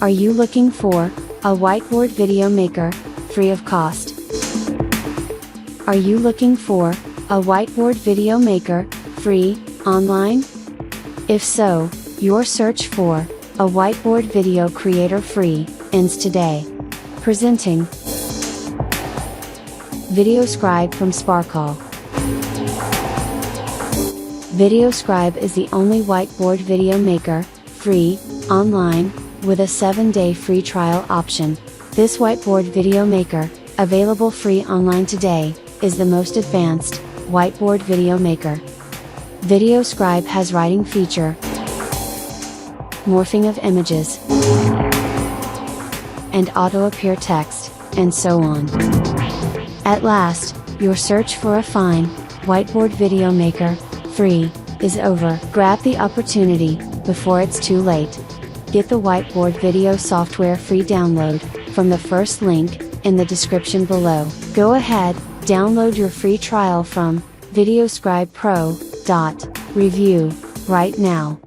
Are you looking for a whiteboard video maker, free of cost? Are you looking for a whiteboard video maker, free, online? If so, your search for a whiteboard video creator free ends today. Presenting VideoScribe from Sparkle. VideoScribe is the only whiteboard video maker, free, online, with a 7-day free trial option. This whiteboard video maker, available free online today, is the most advanced whiteboard video maker. VideoScribe has writing feature, morphing of images, and auto-appear text, and so on. At last, your search for a fine whiteboard video maker, free, is over. Grab the opportunity before it's too late. Get the whiteboard video software free download from the first link in the description below. Go ahead, download your free trial from VideoScribe Pro.review right now.